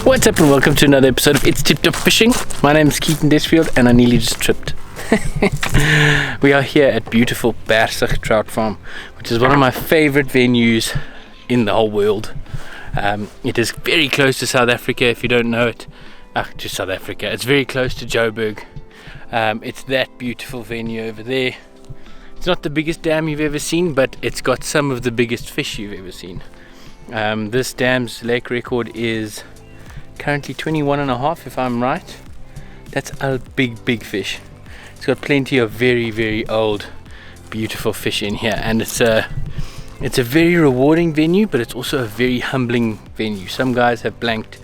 What's up and welcome to another episode of It's Tipp Topp Fishing. My name is Keaton and I nearly just tripped. We are here at beautiful Bergsig trout farm, which is one of my favorite venues in the whole world. It is very close to South Africa if you don't know it. To South Africa. It's very close to Joburg. It's that beautiful venue over there. It's not the biggest dam you've ever seen, but it's got some of the biggest fish you've ever seen. This dam's lake record is currently 21.5 if I'm right. That's a big fish. It's got plenty of very old beautiful fish in here, and it's a very rewarding venue, but it's also a very humbling venue. Some guys have blanked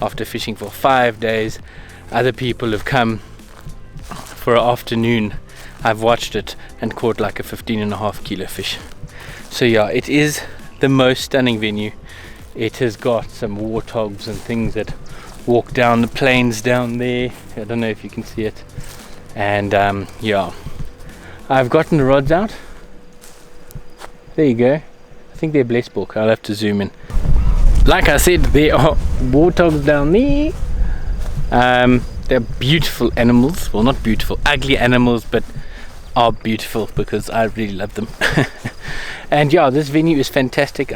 after fishing for 5 days. Other people have come for an afternoon. I've watched it and caught like a 15.5 kilo fish. So yeah, it is the most stunning venue. It has got some warthogs and things that walk down the plains down there. I don't know if you can see it. And yeah, I've gotten the rods out. There you go. I think they're Blessbook. I'll have to zoom in. Like I said, there are warthogs down there. They're beautiful animals. Well, not beautiful, ugly animals, but are beautiful because I really love them. And yeah, this venue is fantastic.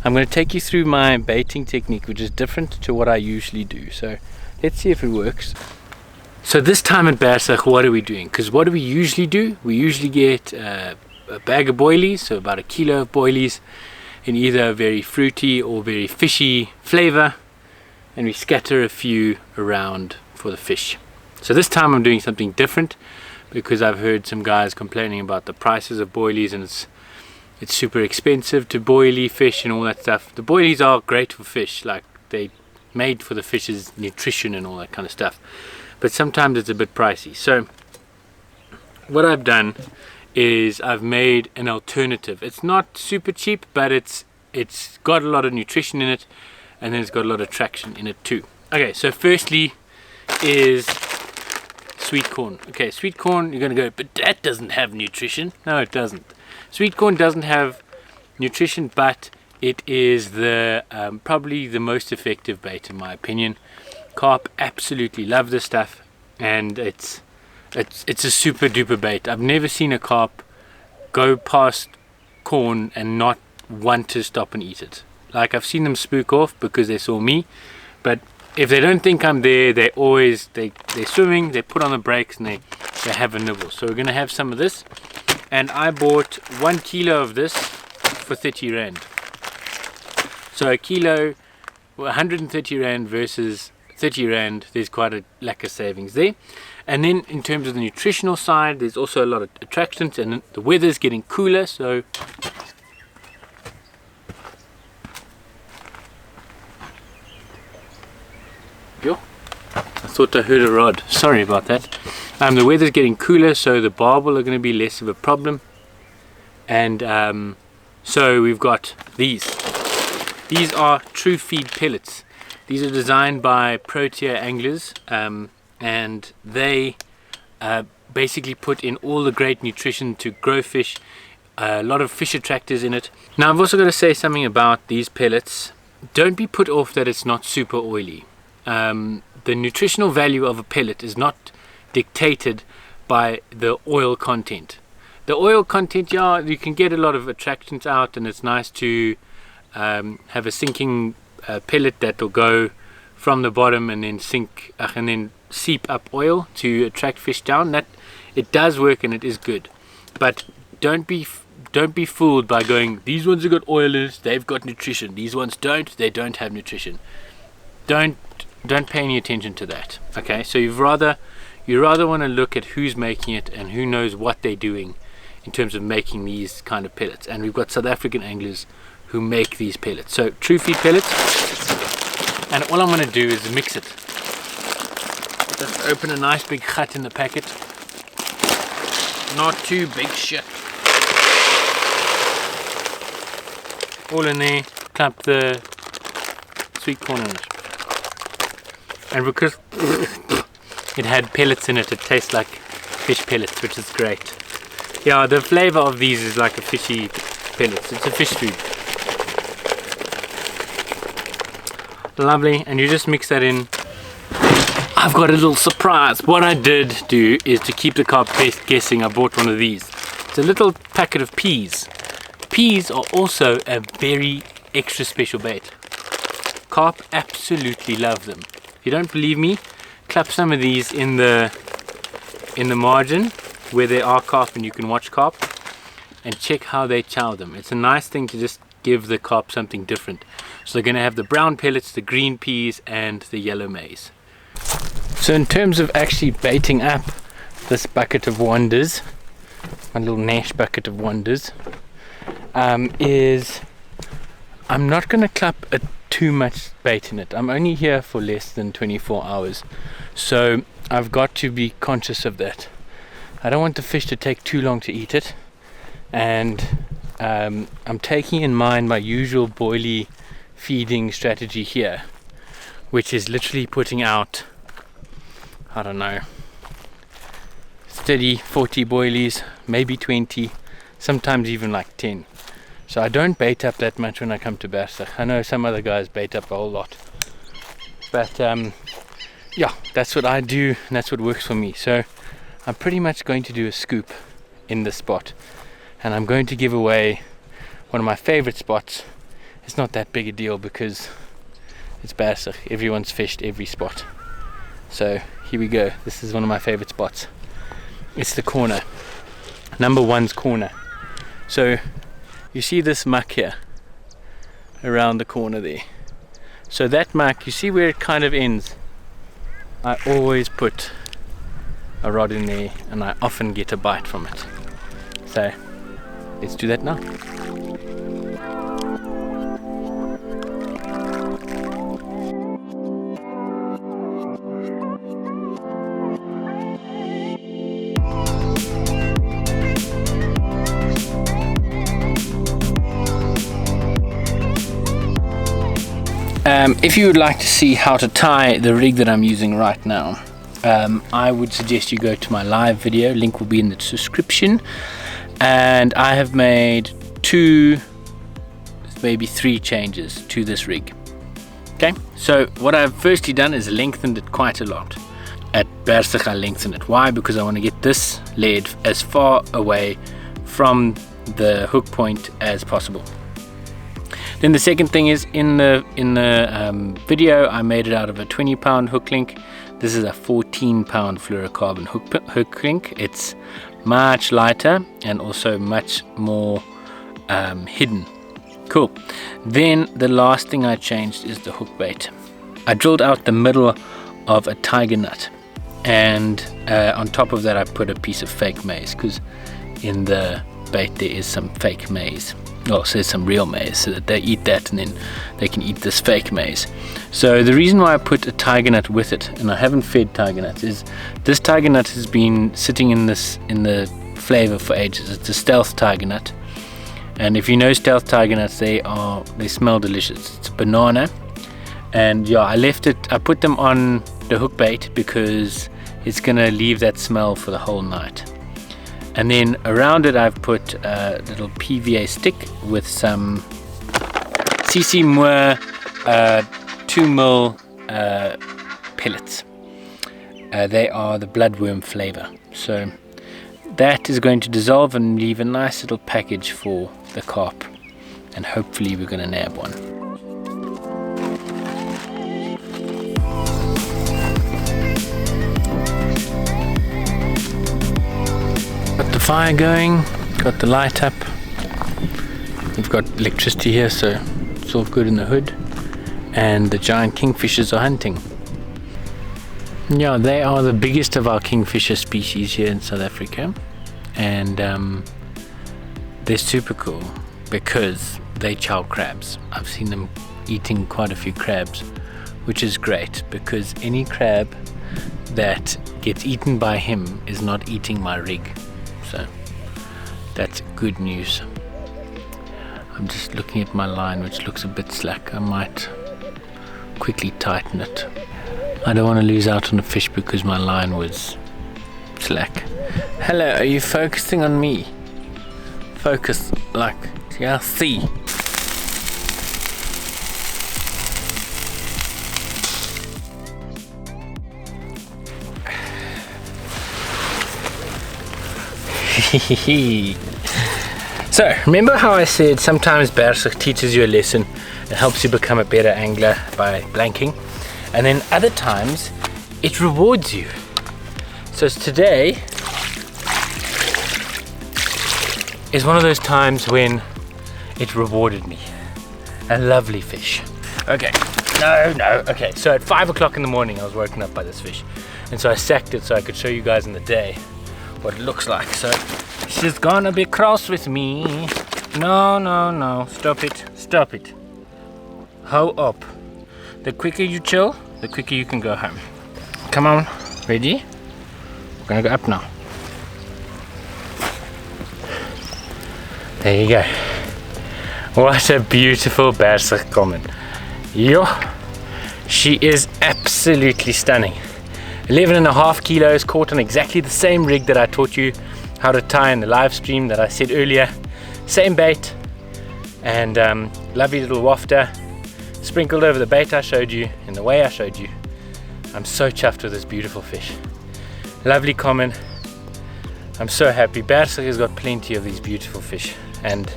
I'm going to take you through my baiting technique, which is different to what I usually do. So let's see if it works. So this time at Bergsig, what are we doing? Because what do we usually do? We usually get a bag of boilies, so about 1 kilo of boilies in either a very fruity or very fishy flavor, and we scatter a few around for the fish. So this time I'm doing something different because I've heard some guys complaining about the prices of boilies, and it's super expensive to boilie fish and all that stuff. The boilies are great for fish, like they made for the fish's nutrition and all that kind of stuff, but sometimes it's a bit pricey. So what I've done is I've made an alternative. It's not super cheap, but it's got a lot of nutrition in it, and then it's got a lot of traction in it too. Okay, so firstly is sweet corn. Okay, sweet corn, you're gonna go, but that doesn't have nutrition. No, it doesn't. Sweet corn doesn't have nutrition, but it is the probably the most effective bait in my opinion. Carp absolutely love this stuff, and it's a super duper bait. I've never seen a carp go past corn and not want to stop and eat it. Like, I've seen them spook off because they saw me, but if they don't think I'm there, they're swimming, they put on the brakes, and they have a nibble. So we're gonna have some of this, and I bought 1 kilo of this for 30 rand. So a kilo, 130 rand versus 30 rand, there's quite a lack of savings there. And then in terms of the nutritional side, there's also a lot of attractions, and the weather's getting cooler, so I thought I heard a rod. Sorry about that. The weather's getting cooler, so the barbel are going to be less of a problem. And so we've got these. These are True Feed pellets. These are designed by Protea anglers, and they basically put in all the great nutrition to grow fish, a lot of fish attractors in it. Now I've also got to say something about these pellets. Don't be put off that it's not super oily. The nutritional value of a pellet is not dictated by the oil content. The oil content, yeah, you can get a lot of attractants out, and it's nice to have a sinking pellet that will go from the bottom and then sink and then seep up oil to attract fish down. That it does work and it is good, but don't be fooled by going, these ones have got oil in it, they've got nutrition, these ones don't, they don't have nutrition. Don't pay any attention to that. Okay, so you rather want to look at who's making it and who knows what they're doing in terms of making these kind of pellets. And we've got South African anglers who make these pellets. So True Feed pellets, and all I'm going to do is mix it. Just open a nice big cut in the packet, not too big shit. All in there, clap the sweet corn in it. And because it had pellets in it, it tastes like fish pellets, which is great. Yeah, the flavor of these is like a fishy pellets. It's a fish food. Lovely, and you just mix that in. I've got a little surprise. What I did do is to keep the carp guessing, I bought one of these. It's a little packet of peas. Peas are also a very extra special bait. Carp absolutely love them. If you don't believe me, clap some of these in the margin where there are carp and you can watch carp, and check how they chow them. It's a nice thing to just give the carp something different. So they're going to have the brown pellets, the green peas, and the yellow maize. So in terms of actually baiting up this bucket of wonders, my little Nash bucket of wonders, is I'm not going to clap too much bait in it. I'm only here for less than 24 hours, so I've got to be conscious of that. I don't want the fish to take too long to eat it, and I'm taking in mind my usual boilie feeding strategy here, which is literally putting out, I don't know, 30, 40 boilies, maybe 20, sometimes even like 10. So I don't bait up that much when I come to Bergsig. I know some other guys bait up a whole lot, but yeah, that's what I do and that's what works for me. So I'm pretty much going to do a scoop in this spot, and I'm going to give away one of my favorite spots. It's not that big a deal because it's Bergsig. Everyone's fished every spot. So here we go. This is one of my favorite spots. It's the corner, number 1's corner. So you see this muck here around the corner there. So that muck, you see where it kind of ends? I always put a rod in there and I often get a bite from it. So let's do that now. If you would like to see how to tie the rig that I'm using right now, I would suggest you go to my live video. Link will be in the description. And I have made 2, maybe 3 changes to this rig. Okay, so what I've firstly done is lengthened it quite a lot. At Bergsig I lengthened it. Why? Because I want to get this lead as far away from the hook point as possible. Then the second thing is in the video I made it out of a 20-pound hook link. This is a 14-pound fluorocarbon hook link. It's much lighter and also much more hidden. Cool. Then the last thing I changed is the hook bait. I drilled out the middle of a tiger nut, and on top of that I put a piece of fake maize, because in the bait there is some fake maize. Oh, so there's some real maize, so that they eat that and then they can eat this fake maize. So the reason why I put a tiger nut with it, and I haven't fed tiger nuts, is this tiger nut has been sitting in the flavor for ages. It's a stealth tiger nut, and if you know stealth tiger nuts, they smell delicious. It's banana, and yeah, I put them on the hook bait because it's gonna leave that smell for the whole night. And then around it I've put a little PVA stick with some CC Moore 2mm pellets. They are the bloodworm flavor. So that is going to dissolve and leave a nice little package for the carp. And hopefully we're going to nab one. Got the fire going, got the light up. We've got electricity here, so it's all good in the hood. And the giant kingfishers are hunting. Yeah, they are the biggest of our kingfisher species here in South Africa. And they're super cool because they chow crabs. I've seen them eating quite a few crabs, which is great because any crab that gets eaten by him is not eating my rig. So that's good news. I'm just looking at my line, which looks a bit slack. I might quickly tighten it. I don't want to lose out on a fish because my line was slack. Hello, are you focusing on me? Focus, like, yeah, see. So, remember how I said sometimes Bergsig teaches you a lesson and helps you become a better angler by blanking, and then other times it rewards you. So today is one of those times when it rewarded me. A lovely fish. Okay, okay, so at 5 o'clock in the morning I was woken up by this fish, and so I sacked it so I could show you guys in the day what it looks like. So she's gonna be cross with me. No, stop it. Hoe up. The quicker you chill, the quicker you can go home. Come on, ready? We're gonna go up now. There you go. What a beautiful Bergsig common. Yo, she is absolutely stunning. 11.5 kilos, caught on exactly the same rig that I taught you how to tie in the live stream that I said earlier. Same bait, and lovely little wafter sprinkled over the bait I showed you in the way I showed you. I'm so chuffed with this beautiful fish. Lovely common. I'm so happy. Bergsig has got plenty of these beautiful fish, and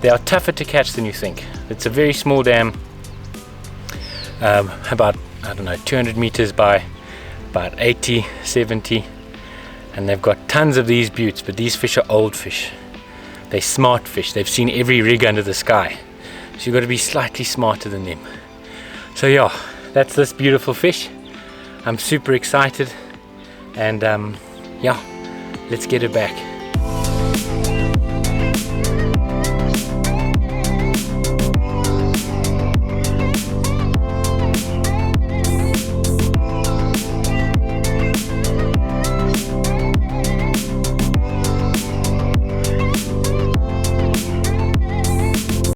they are tougher to catch than you think. It's a very small dam, about, I don't know, 200 meters by about 80, 70, and they've got tons of these buttes, but these fish are old fish. They're smart fish. They've seen every rig under the sky. So you've got to be slightly smarter than them. So yeah, that's this beautiful fish. I'm super excited, and yeah, let's get her back.